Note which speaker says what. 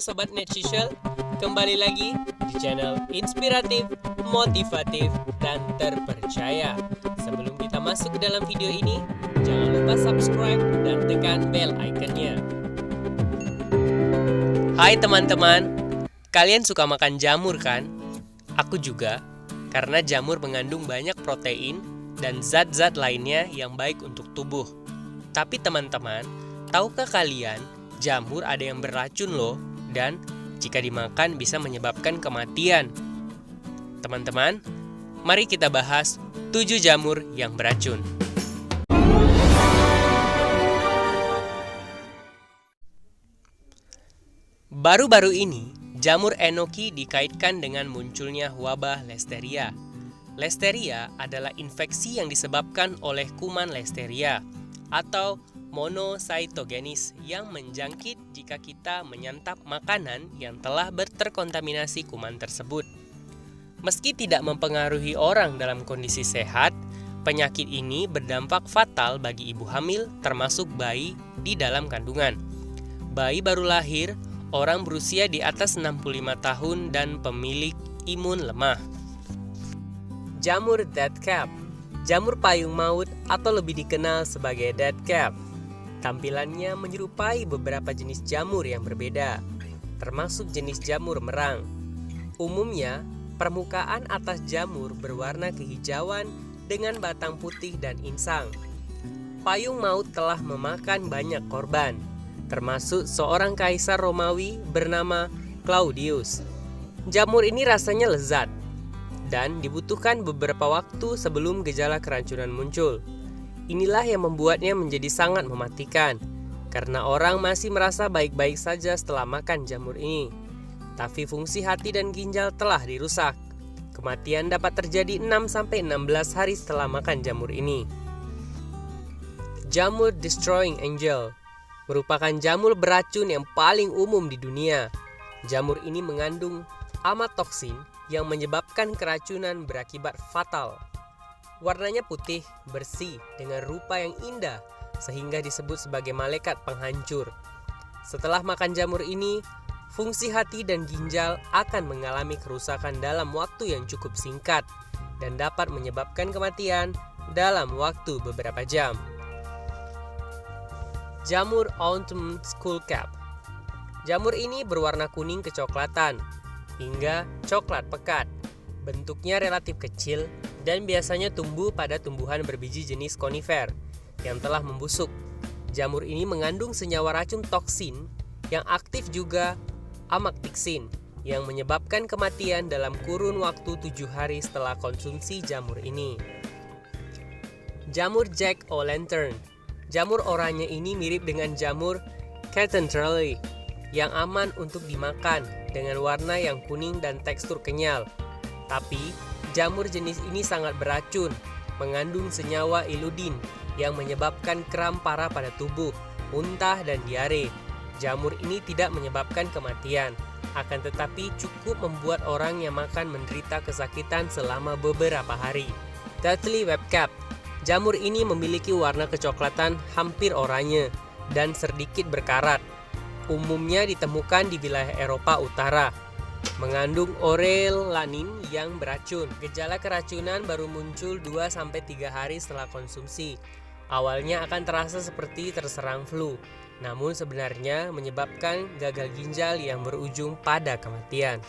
Speaker 1: Sobat Netsocial, kembali lagi di channel inspiratif, motivatif, dan terpercaya. Sebelum kita masuk ke dalam video ini, jangan lupa subscribe dan tekan bell iconnya. Hai teman-teman, kalian suka makan jamur kan? Aku juga, karena jamur mengandung banyak protein dan zat-zat lainnya yang baik untuk tubuh. Tapi teman-teman, tahukah kalian jamur ada yang beracun loh, dan jika dimakan bisa menyebabkan kematian. Teman-teman, mari kita bahas 7 jamur yang beracun. Baru-baru ini, jamur enoki dikaitkan dengan munculnya wabah Listeria. Listeria adalah infeksi yang disebabkan oleh kuman Listeria atau monocytogenis yang menjangkit jika kita menyantap makanan yang telah terkontaminasi kuman tersebut. Meski tidak mempengaruhi orang dalam kondisi sehat, penyakit ini berdampak fatal bagi ibu hamil termasuk bayi di dalam kandungan. Bayi baru lahir, orang berusia di atas 65 tahun dan pemilik imun lemah. Jamur deadcap, jamur payung maut atau lebih dikenal sebagai deadcap. Tampilannya menyerupai beberapa jenis jamur yang berbeda, termasuk jenis jamur merang. Umumnya, permukaan atas jamur berwarna kehijauan dengan batang putih dan insang. Payung maut telah memakan banyak korban, termasuk seorang kaisar Romawi bernama Claudius. Jamur ini rasanya lezat dan dibutuhkan beberapa waktu sebelum gejala keracunan muncul. Inilah yang membuatnya menjadi sangat mematikan, karena orang masih merasa baik-baik saja setelah makan jamur ini. Tapi fungsi hati dan ginjal telah dirusak. Kematian dapat terjadi 6-16 hari setelah makan jamur ini. Jamur Destroying Angel merupakan jamur beracun yang paling umum di dunia. Jamur ini mengandung amatoksin yang menyebabkan keracunan berakibat fatal. Warnanya putih, bersih, dengan rupa yang indah, sehingga disebut sebagai malaikat penghancur. Setelah makan jamur ini, fungsi hati dan ginjal akan mengalami kerusakan dalam waktu yang cukup singkat dan dapat menyebabkan kematian dalam waktu beberapa jam. Jamur Autumn Skullcap. Jamur ini berwarna kuning kecoklatan hingga coklat pekat. Bentuknya relatif kecil dan biasanya tumbuh pada tumbuhan berbiji jenis konifer yang telah membusuk. Jamur ini mengandung senyawa racun toksin yang aktif juga amactixin yang menyebabkan kematian dalam kurun waktu 7 hari setelah konsumsi jamur ini. Jamur Jack-o'-lantern. Jamur oranye ini mirip dengan jamur Cattantrelli yang aman untuk dimakan dengan warna yang kuning dan tekstur kenyal. Tapi, jamur jenis ini sangat beracun, mengandung senyawa iludin yang menyebabkan kram parah pada tubuh, muntah, dan diare. Jamur ini tidak menyebabkan kematian, akan tetapi cukup membuat orang yang makan menderita kesakitan selama beberapa hari. Deathly Webcap. Jamur ini memiliki warna kecoklatan hampir oranye dan sedikit berkarat. Umumnya ditemukan di wilayah Eropa Utara. Mengandung orelanin yang beracun. Gejala keracunan baru muncul 2-3 hari setelah konsumsi. Awalnya akan terasa seperti terserang flu, namun sebenarnya menyebabkan gagal ginjal yang berujung pada kematian.